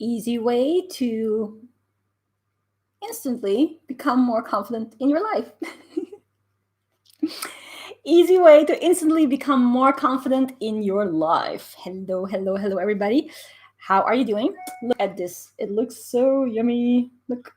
easy way to instantly become more confident in your life. Easy way to instantly become more confident in your life. Hello, hello, hello, everybody. How are you doing? Look at this. It looks so yummy. Look.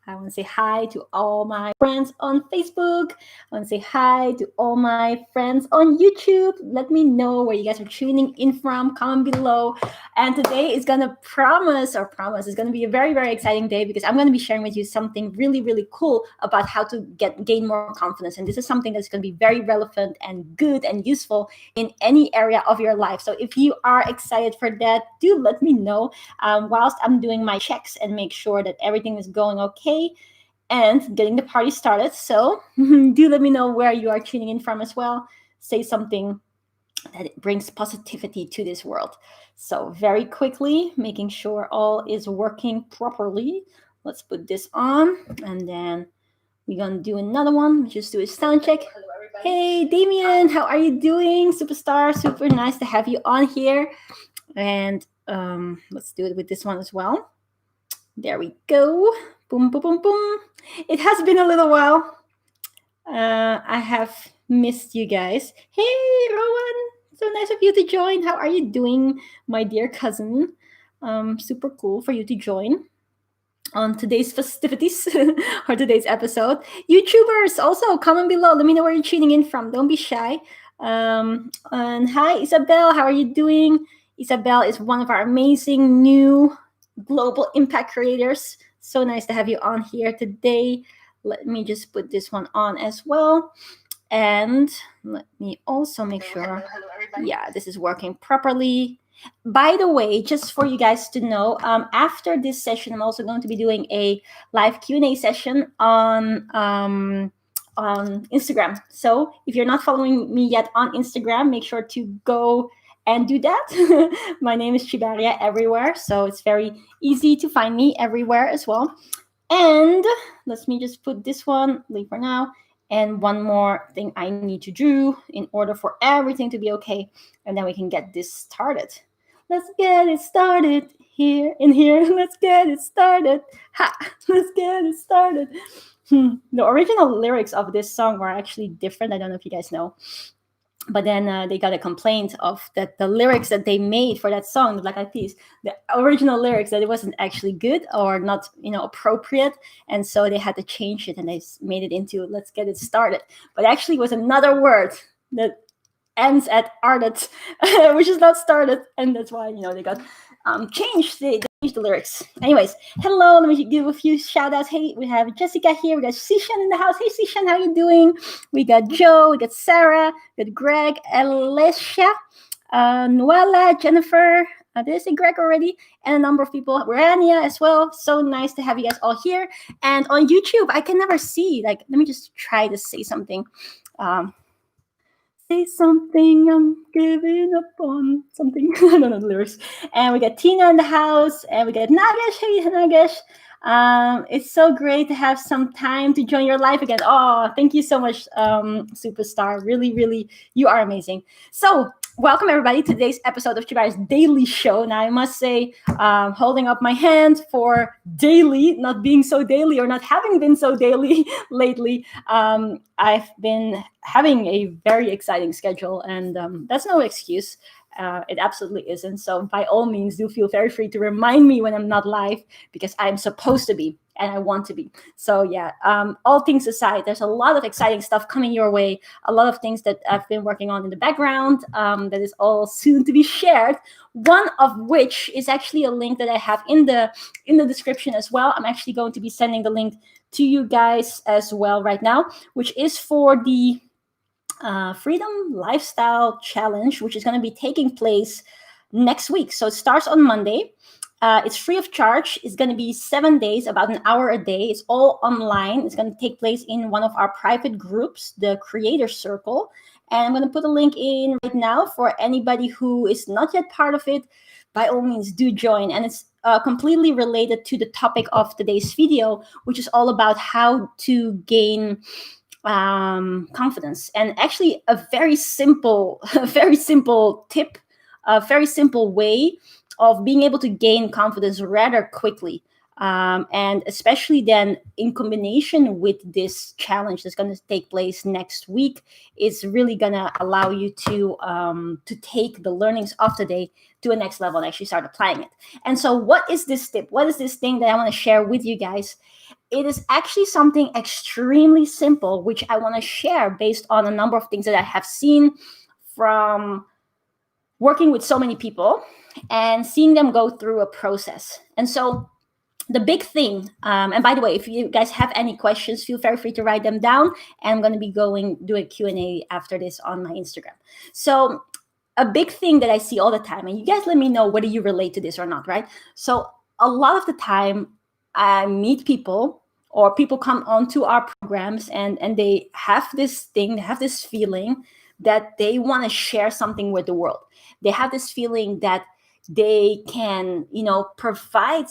I want to say hi to all my friends on Facebook. I want to say hi to all my friends on YouTube. Let me know where you guys are tuning in from. Comment below. And today is going to is going to be a very, very exciting day because I'm going to be sharing with you something really, really cool about how to gain more confidence. And this is something that's going to be very relevant and good and useful in any area of your life. So if you are excited for that, do let me know whilst I'm doing my checks and make sure that everything is going okay and getting the party started. So do let me know where you are tuning in from as well. Say something that brings positivity to this world. So very quickly, making sure all is working properly. Let's put this on and then we're going to do another one. Just do a sound check. Hey, Damien, how are you doing? Superstar, super nice to have you on here. And let's do it with this one as well. There we go. Boom, boom, boom, boom. It has been a little while. I have missed you guys. Hey, Rowan. So nice of you to join. How are you doing, my dear cousin? Super cool for you to join on today's festivities or today's episode. YouTubers, also comment below. Let me know where you're tuning in from. Don't be shy. And hi, Isabel. How are you doing? Isabel is one of our amazing new global impact creators. So nice to have you on here today. Let me just put this one on as well. And let me also make sure, yeah, this is working properly. By the way, just for you guys to know, after this session, I'm also going to be doing a live Q&A session on Instagram. So if you're not following me yet on Instagram, make sure to go and do that. My name is Tjibaria everywhere, so it's very easy to find me everywhere as well. And let me just put this one, leave for now. And one more thing I need to do in order for everything to be okay. And then we can get this started. Let's get it started here in here. Let's get it started. Ha! Let's get it started. The original lyrics of this song were actually different. I don't know if you guys know. But then they got a complaint of that the lyrics that they made for that song, the Black Eyed Peas, the original lyrics, that it wasn't actually good or not, appropriate, and so they had to change it and they made it into "Let's Get It Started." But actually, it was another word that ends at "arted," which is not started, and that's why they got changed. They changed the lyrics. Anyways, hello. Let me give a few shout outs. Hey, we have Jessica here. We got Sishan in the house. Hey, Sishan, how you doing? We got Joe. We got Sarah. We got Greg, Alicia, Noella, Jennifer. Did I say Greg already? And a number of people. Rania as well. So nice to have you guys all here. And on YouTube, I can never see. Let me just try to say something. Say something, I'm giving up on something. I don't know the lyrics. And we got Tina in the house, and we got Nagesh. Hey, Nagesh. It's so great to have some time to join your life again. Oh, thank you so much, Superstar. Really, really, you are amazing. So, welcome everybody to today's episode of Tjibaria's Daily Show. Now, I must say, holding up my hand for daily, not being so daily or not having been so daily lately. I've been having a very exciting schedule, and that's no excuse. It absolutely isn't. So by all means, do feel very free to remind me when I'm not live, because I'm supposed to be and I want to be. So yeah, all things aside, there's a lot of exciting stuff coming your way. A lot of things that I've been working on in the background that is all soon to be shared. One of which is actually a link that I have in the description as well. I'm actually going to be sending the link to you guys as well right now, which is for the Freedom Lifestyle Challenge, which is going to be taking place next week. So it starts on Monday. It's free of charge. It's going to be 7 days, about an hour a day. It's all online. It's going to take place in one of our private groups, the Creator Circle. And I'm going to put a link in right now for anybody who is not yet part of it. By all means, do join. And it's completely related to the topic of today's video, which is all about how to gain confidence. And actually a very simple tip, a very simple way of being able to gain confidence rather quickly. And especially then in combination with this challenge that's going to take place next week, it's really going to allow you to take the learnings of today to a next level and actually start applying it. And so what is this tip? What is this thing that I want to share with you guys? It is actually something extremely simple, which I want to share based on a number of things that I have seen from working with so many people and seeing them go through a process. And so the big thing, and by the way, if you guys have any questions, feel very free to write them down. And I'm going to be do a Q&A after this on my Instagram. So a big thing that I see all the time, and you guys let me know whether you relate to this or not, right? So a lot of the time I meet people or people come onto our programs and they have this thing, they have this feeling that they want to share something with the world. They have this feeling that they can, provide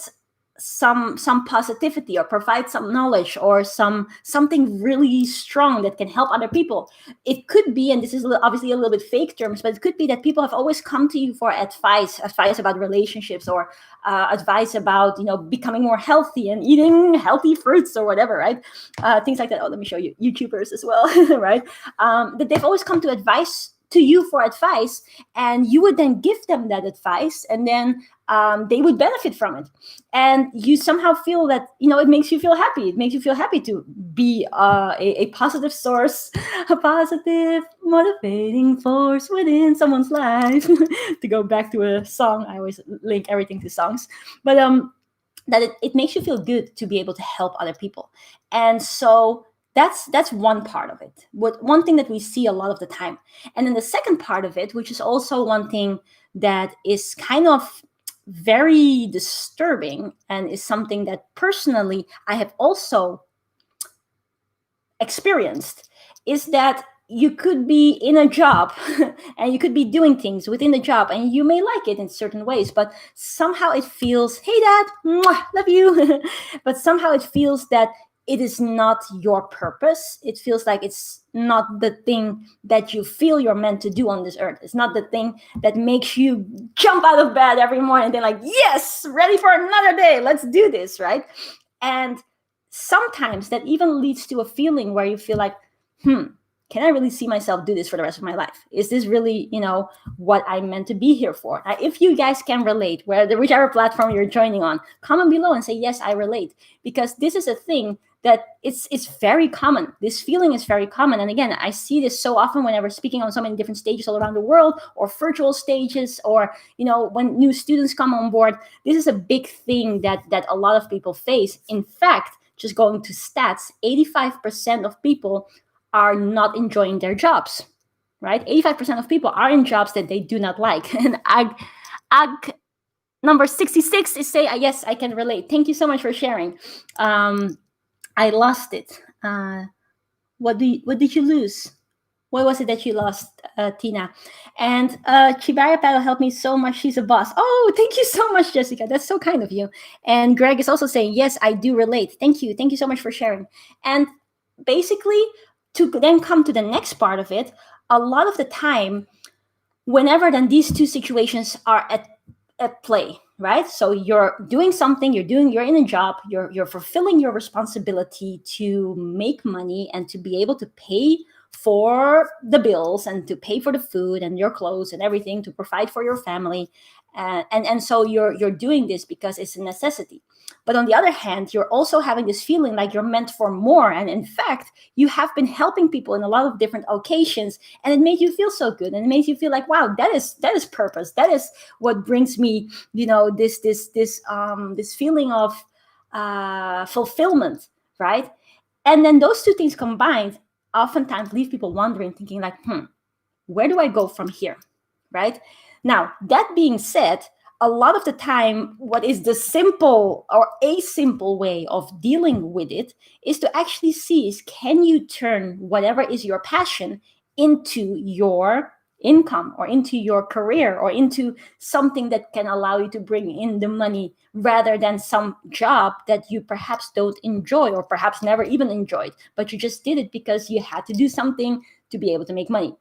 some positivity or provide some knowledge or something really strong that can help other people. It could be, and this is obviously a little bit fake terms, but it could be that people have always come to you for advice about relationships or advice about becoming more healthy and eating healthy fruits or whatever, right? Things like that. Oh, let me show you YouTubers as well. Right? That they've always come to you for advice, and you would then give them that advice, and then they would benefit from it, and you somehow feel that it makes you feel happy. It makes you feel happy to be a positive source, a positive motivating force within someone's life. To go back to a song, I always link everything to songs, but that it makes you feel good to be able to help other people. And so that's one part of it. One thing that we see a lot of the time. And then the second part of it, which is also one thing that is kind of very disturbing and is something that personally I have also experienced, is that you could be in a job and you could be doing things within the job and you may like it in certain ways, but somehow it feels, hey dad, mwah, love you. But somehow it feels that it is not your purpose. It feels like it's not the thing that you feel you're meant to do on this earth. It's not the thing that makes you jump out of bed every morning and then like, yes, ready for another day. Let's do this, right? And sometimes that even leads to a feeling where you feel like, can I really see myself do this for the rest of my life? Is this really, what I'm meant to be here for? Now, if you guys can relate, whichever platform you're joining on, comment below and say, yes, I relate. Because this is a thing that it's very common. This feeling is very common. And again, I see this so often whenever speaking on so many different stages all around the world, or virtual stages, or, when new students come on board. This is a big thing that a lot of people face. In fact, just going to stats, 85% of people are not enjoying their jobs, right? 85% of people are in jobs that they do not like. And ag number 66 is say, yes, I can relate. Thank you so much for sharing. I lost it. What did you lose? What was it that you lost, Tina? And Tjibaria Paddle helped me so much. She's a boss. Oh, thank you so much, Jessica. That's so kind of you. And Greg is also saying, yes, I do relate. Thank you. Thank you so much for sharing. And basically, to then come to the next part of it, a lot of the time, whenever then these two situations are at play, right? So you're doing something, you're in a job, you're fulfilling your responsibility to make money and to be able to pay for the bills and to pay for the food and your clothes and everything, to provide for your family. And so you're doing this because it's a necessity. But on the other hand, you're also having this feeling like you're meant for more. And in fact, you have been helping people in a lot of different occasions, and it made you feel so good. And it makes you feel like, wow, that is purpose. That is what brings me, this feeling of fulfillment, right? And then those two things combined oftentimes leave people wondering, thinking like, where do I go from here, right? Now, that being said, a lot of the time, what is the simple or a simple way of dealing with it is to actually see is, can you turn whatever is your passion into your income or into your career or into something that can allow you to bring in the money, rather than some job that you perhaps don't enjoy or perhaps never even enjoyed, but you just did it because you had to do something to be able to make money.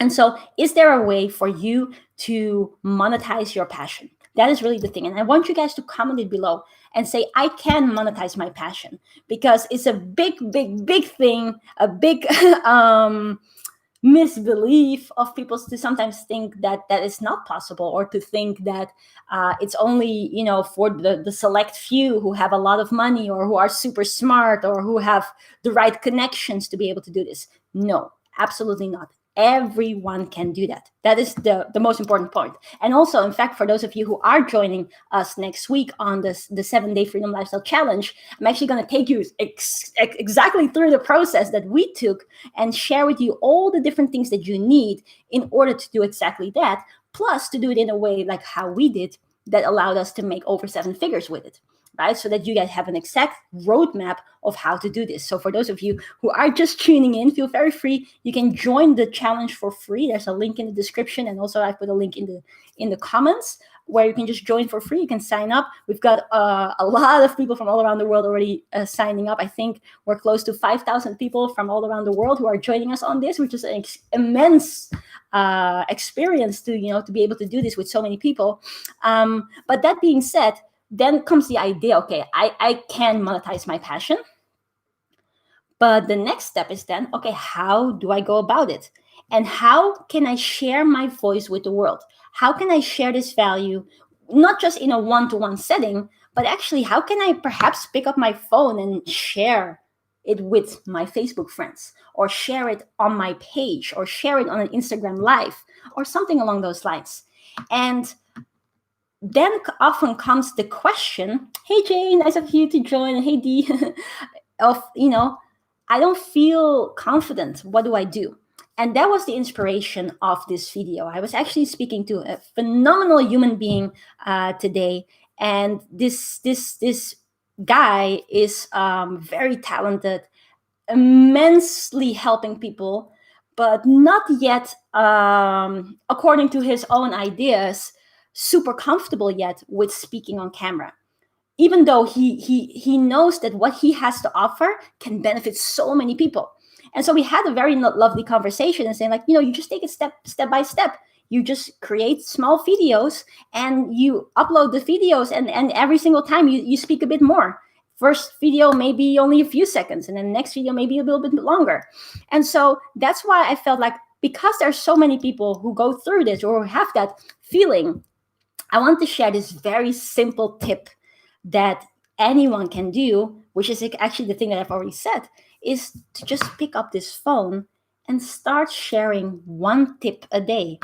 And so, is there a way for you to monetize your passion? That is really the thing. And I want you guys to comment it below and say, I can monetize my passion, because it's a big, big, big thing, a big misbelief of people to sometimes think that that is not possible, or to think that it's only, for the select few who have a lot of money, or who are super smart, or who have the right connections to be able to do this. No, absolutely not. Everyone can do that. That is the most important point. And also, in fact, for those of you who are joining us next week on the 7-day Freedom Lifestyle Challenge, I'm actually going to take you exactly through the process that we took, and share with you all the different things that you need in order to do exactly that, plus to do it in a way like how we did, that allowed us to make over 7 figures with it. Right? So that you guys have an exact roadmap of how to do this. So for those of you who are just tuning in, feel very free. You can join the challenge for free. There's a link in the description, and also I put a link in the comments where you can just join for free. You can sign up. We've got a lot of people from all around the world already signing up. I think we're close to 5,000 people from all around the world who are joining us on this, which is an immense experience to be able to do this with so many people. But that being said, then comes the idea, okay, I can monetize my passion. But the next step is then, okay, how do I go about it? And how can I share my voice with the world? How can I share this value, not just in a one-to-one setting, but actually, how can I perhaps pick up my phone and share it with my Facebook friends, or share it on my page, or share it on an Instagram live, or something along those lines? And then often comes the question, hey Jane, nice of you to join, and hey Dee, of, I don't feel confident. What do I do? And that was the inspiration of this video. I was actually speaking to a phenomenal human being today, and this guy is very talented, immensely helping people, but not yet, according to his own ideas, super comfortable yet with speaking on camera, even though he knows that what he has to offer can benefit so many people. And so we had a very lovely conversation, and saying, like, you just take it step by step. You just create small videos, and you upload the videos, and every single time you speak a bit more. First video maybe only a few seconds, and then the next video maybe a little bit longer. And so that's why I felt like, because there's so many people who go through this or have that feeling, I want to share this very simple tip that anyone can do, which is actually the thing that I've already said, is to just pick up this phone and start sharing one tip a day.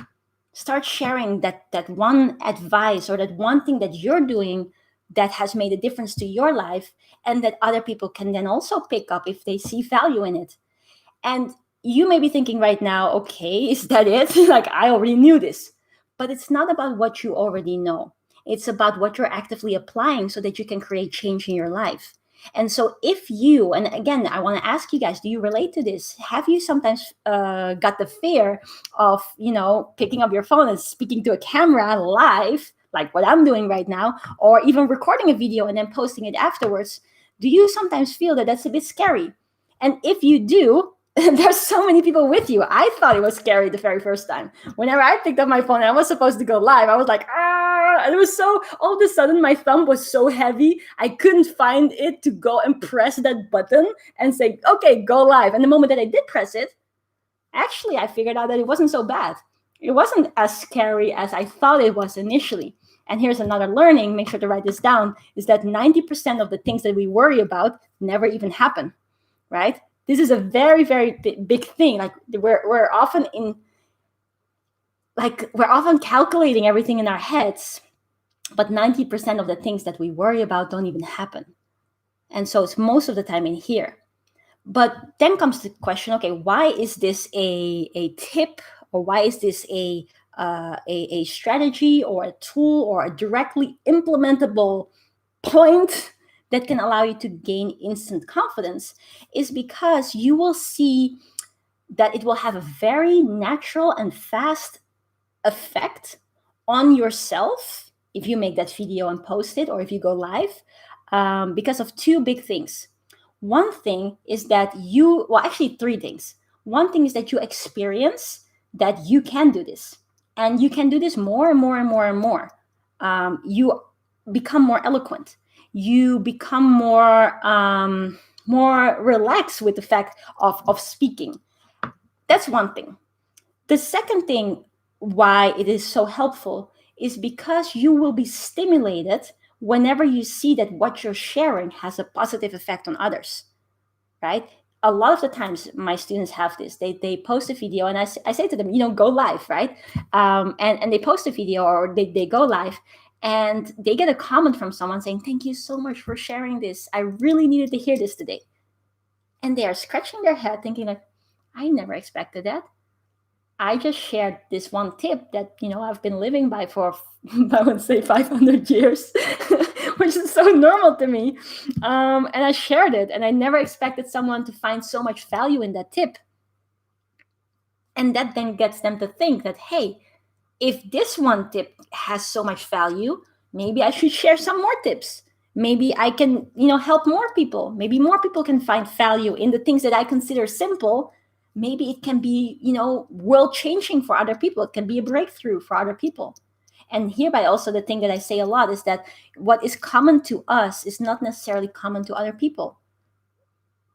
Start sharing that one advice, or that one thing that you're doing that has made a difference to your life, and that other people can then also pick up if they see value in it. And you may be thinking right now, okay, is that it? Like, I already knew this. But it's not about what you already know. It's about what you're actively applying so that you can create change in your life. And so if you, and again, I want to ask you guys, do you relate to this? Have you sometimes got the fear of, picking up your phone and speaking to a camera live, like what I'm doing right now, or even recording a video and then posting it afterwards? Do you sometimes feel that that's a bit scary? And if you do, there's so many people with you. I thought it was scary the very first time. Whenever I picked up my phone and I was supposed to go live, I was like, and it was so, all of a sudden my thumb was so heavy, I couldn't find it to go and press that button and say, okay, go live. And the moment that I did press it, actually I figured out that it wasn't so bad. It wasn't as scary as I thought it was initially. And here's another learning, make sure to write this down, is that 90% of the things that we worry about never even happen, right? This is a very, very big thing. Like, we're often calculating everything in our heads, but 90% of the things that we worry about don't even happen. And so it's most of the time in here. But then comes the question, okay, why is this a tip, or why is this a strategy, or a tool, or a directly implementable point that can allow you to gain instant confidence? Is because you will see that it will have a very natural and fast effect on yourself if you make that video and post it, or if you go live, because of two big things. One thing is that actually 3 things. One thing is that you experience that you can do this, and you can do this more and more and more and more. you become more eloquent. You become more relaxed with the fact of speaking. That's one thing. The second thing why it is so helpful is because you will be stimulated whenever you see that what you're sharing has a positive effect on others, right? A lot of the times my students have this. They post a video and I say to them, go live, right? And they post a video or they go live and they get a comment from someone saying, thank you so much for sharing this. I really needed to hear this today. And they are scratching their head thinking like, I never expected that. I just shared this one tip that, I've been living by for, I would say 500 years, which is so normal to me. And I shared it and I never expected someone to find so much value in that tip. And that then gets them to think that, hey, if this one tip has so much value, maybe I should share some more tips. Maybe I can, help more people. Maybe more people can find value in the things that I consider simple. Maybe it can be, world changing for other people. It can be a breakthrough for other people. And hereby also the thing that I say a lot is that what is common to us is not necessarily common to other people.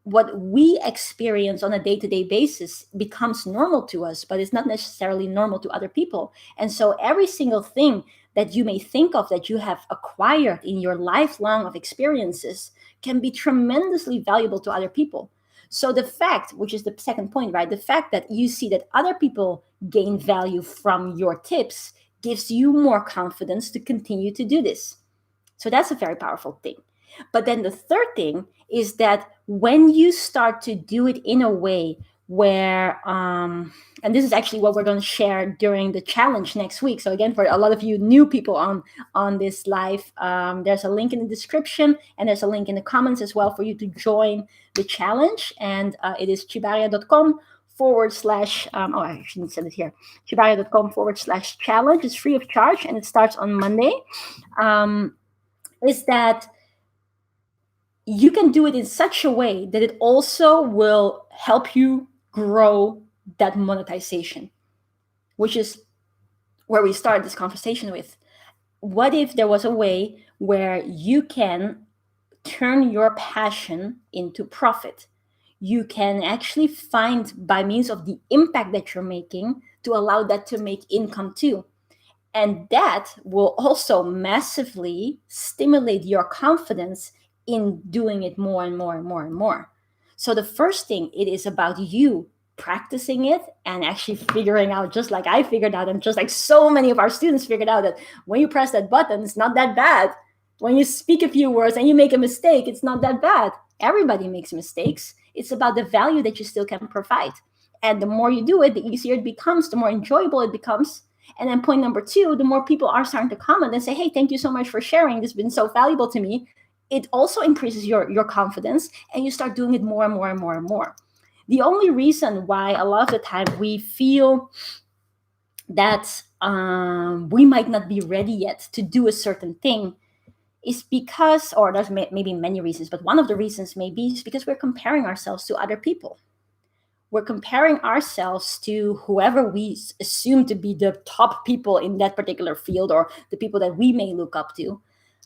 What we experience on a day-to-day basis becomes normal to us, but it's not necessarily normal to other people. And so every single thing that you may think of that you have acquired in your lifelong of experiences can be tremendously valuable to other people. So the fact, which is the second point, right? The fact that you see that other people gain value from your tips gives you more confidence to continue to do this. So that's a very powerful thing. But then the third thing is that when you start to do it in a way where, and this is actually what we're going to share during the challenge next week. So again, for a lot of you new people on this live, there's a link in the description and there's a link in the comments as well for you to join the challenge. And it is tjibaria.com I shouldn't send it here. tjibaria.com/challenge. It's free of charge and it starts on Monday. Is that you can do it in such a way that it also will help you grow that monetization, which is where we started this conversation with. What if there was a way where you can turn your passion into profit? You can actually find, by means of the impact that you're making, to allow that to make income too. And that will also massively stimulate your confidence in doing it more and more and more and more. So the first thing, it is about you practicing it and actually figuring out, just like I figured out, and just like so many of our students figured out, that when you press that button, it's not that bad. When you speak a few words and you make a mistake, it's not that bad. Everybody makes mistakes. It's about the value that you still can provide. And the more you do it, the easier it becomes, the more enjoyable it becomes. And then point number two, the more people are starting to comment and say, hey, thank you so much for sharing. This has been so valuable to me. It also increases your confidence and you start doing it more and more and more and more. The only reason why a lot of the time we feel that we might not be ready yet to do a certain thing is because, or there's maybe many reasons, but one of the reasons maybe is because we're comparing ourselves to other people. We're comparing ourselves to whoever we assume to be the top people in that particular field or the people that we may look up to.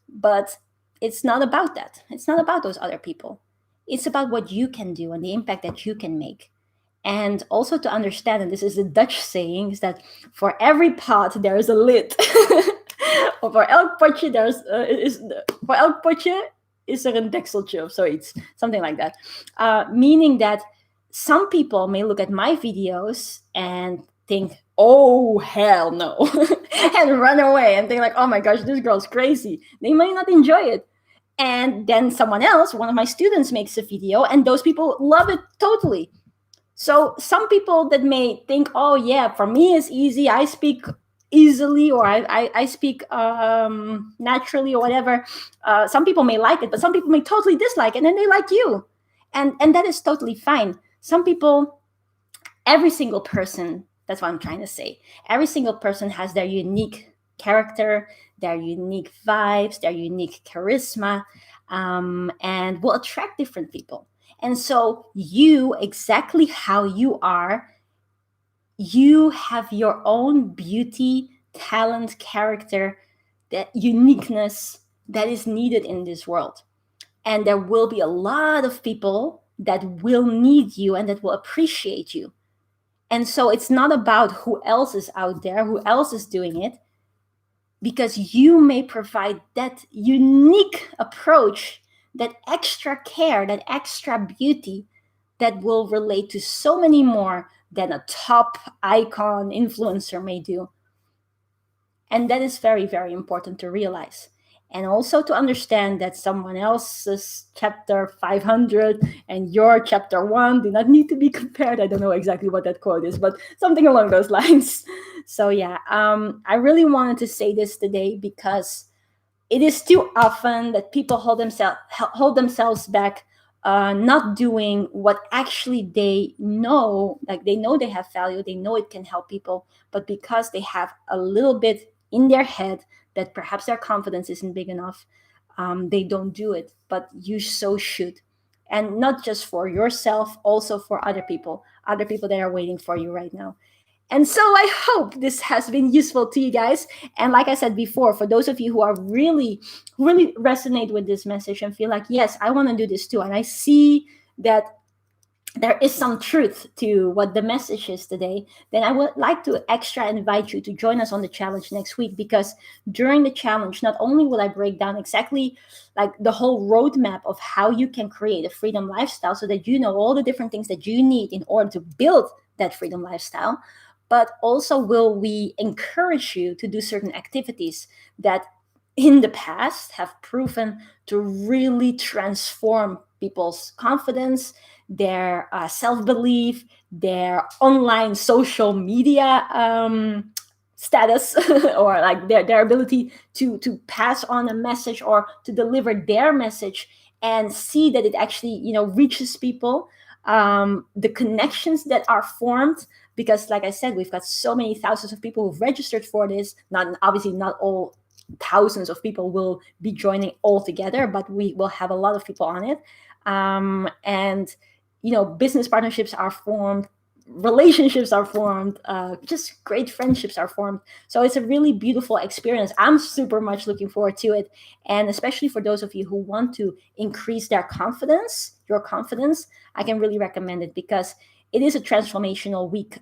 But it's not about that. It's not about those other people. It's about what you can do and the impact that you can make. And also to understand, and this is a Dutch saying, is that for every pot there is a lid. Or voor elk potje voor elk potje is er een dekseltje of zoiets, something like that. Meaning that some people may look at my videos and think, oh, hell no, and run away and think like, oh my gosh, this girl's crazy. They might not enjoy it. And then someone else, one of my students, makes a video and those people love it totally. So some people that may think, oh yeah, for me it's easy, I speak easily, or I speak naturally or whatever. Some people may like it, but some people may totally dislike it, and then they like you. And that is totally fine. Some people, every single person, that's what I'm trying to say, every single person has their unique character, their unique vibes, their unique charisma, and will attract different people. And so you, exactly how you are, you have your own beauty, talent, character that uniqueness that is needed in this world. And there will be a lot of people that will need you and that will appreciate you. And so it's not about who else is out there, who else is doing it, because you may provide that unique approach, that extra care, that extra beauty that will relate to so many more than a top icon influencer may do. And that is very, very important to realize. And also to understand that someone else's chapter 500 and your chapter 1 do not need to be compared. I don't know exactly what that quote is, but something along those lines. So yeah, I really wanted to say this today because it is too often that people hold themselves back, not doing what actually they know. Like they know they have value, they know it can help people, but because they have a little bit in their head that perhaps their confidence isn't big enough, they don't do it. But you so should, and not just for yourself, also for other people that are waiting for you right now. And so I hope this has been useful to you guys. And like I said before, for those of you who are really resonate with this message and feel like, yes, I want to do this too, and I see that there is some truth to what the message is today, then I would like to extra invite you to join us on the challenge next week, because during the challenge, not only will I break down exactly like the whole roadmap of how you can create a freedom lifestyle so that you know all the different things that you need in order to build that freedom lifestyle, but also will we encourage you to do certain activities that in the past have proven to really transform people's confidence, their self-belief, their online social media status, or like their ability to pass on a message or to deliver their message and see that it actually reaches people, the connections that are formed. Because like I said, we've got so many thousands of people who've registered for this. Not all thousands of people will be joining all together, but we will have a lot of people on it. And business partnerships are formed, relationships are formed, just great friendships are formed. So it's a really beautiful experience. I'm super much looking forward to it. And especially for those of you who want to increase your confidence, I can really recommend it, because it is a transformational week,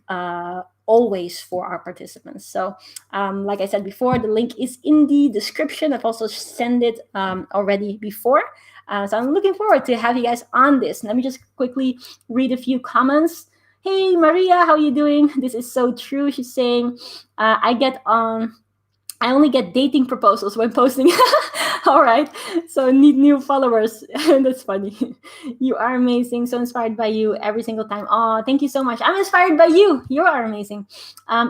always, for our participants. So like I said before, the link is in the description. I've also sent it already before. So I'm looking forward to have you guys on this. Let me just quickly read a few comments. Hey, Maria, how are you doing? This is so true. She's saying, I only get dating proposals when posting. All right. So need new followers. That's funny. You are amazing. So inspired by you every single time. Oh, thank you so much. I'm inspired by you. You are amazing.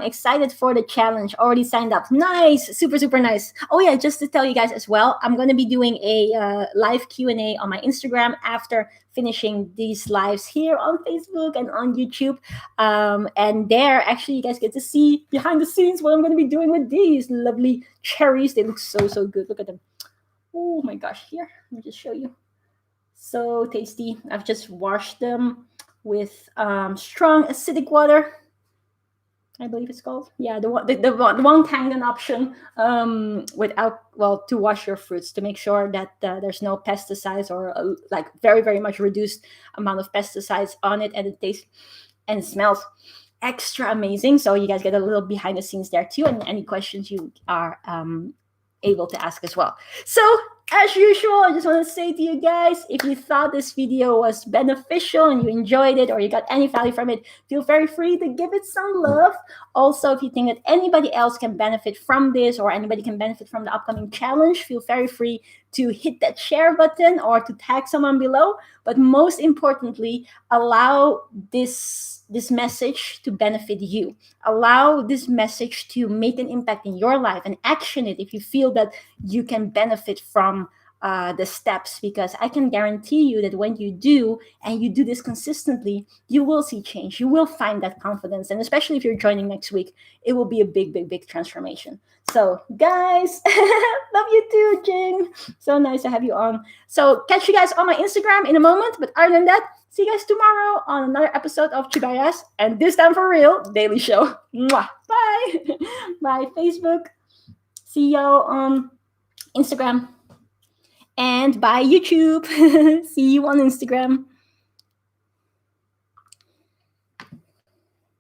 Excited for the challenge. Already signed up. Nice. Super, super nice. Oh yeah, just to tell you guys as well, I'm going to be doing a live Q&A on my Instagram after finishing these lives here on Facebook and on YouTube. And there, actually, you guys get to see behind the scenes what I'm going to be doing with these lovely cherries. They look so, so good. Look at them. Oh my gosh. Here, let me just show you. So tasty. I've just washed them with strong acidic water, I believe it's called. Yeah, the one Kangen option, to wash your fruits, to make sure that there's no pesticides or like very, very much reduced amount of pesticides on it, and it tastes and smells extra amazing. So you guys get a little behind the scenes there too, and any questions you are able to ask as well. So as usual, I just want to say to you guys, if you thought this video was beneficial and you enjoyed it, or you got any value from it, feel very free to give it some love. Also, if you think that anybody else can benefit from this, or anybody can benefit from the upcoming challenge, feel very free to hit that share button or to tag someone below. But most importantly, allow this message to benefit you. Allow this message to make an impact in your life, and action it if you feel that you can benefit from the steps, because I can guarantee you that when you do, and you do this consistently, you will see change. You will find that confidence. And especially if you're joining next week, it will be a big, big, big transformation. So guys, love you too, Jing. So nice to have you on. So catch you guys on my Instagram in a moment. But other than that, see you guys tomorrow on another episode of Tjibaria's, and this time for real, daily show. Mwah. Bye. Bye, Facebook. See y'all on Instagram and bye YouTube. See you on Instagram.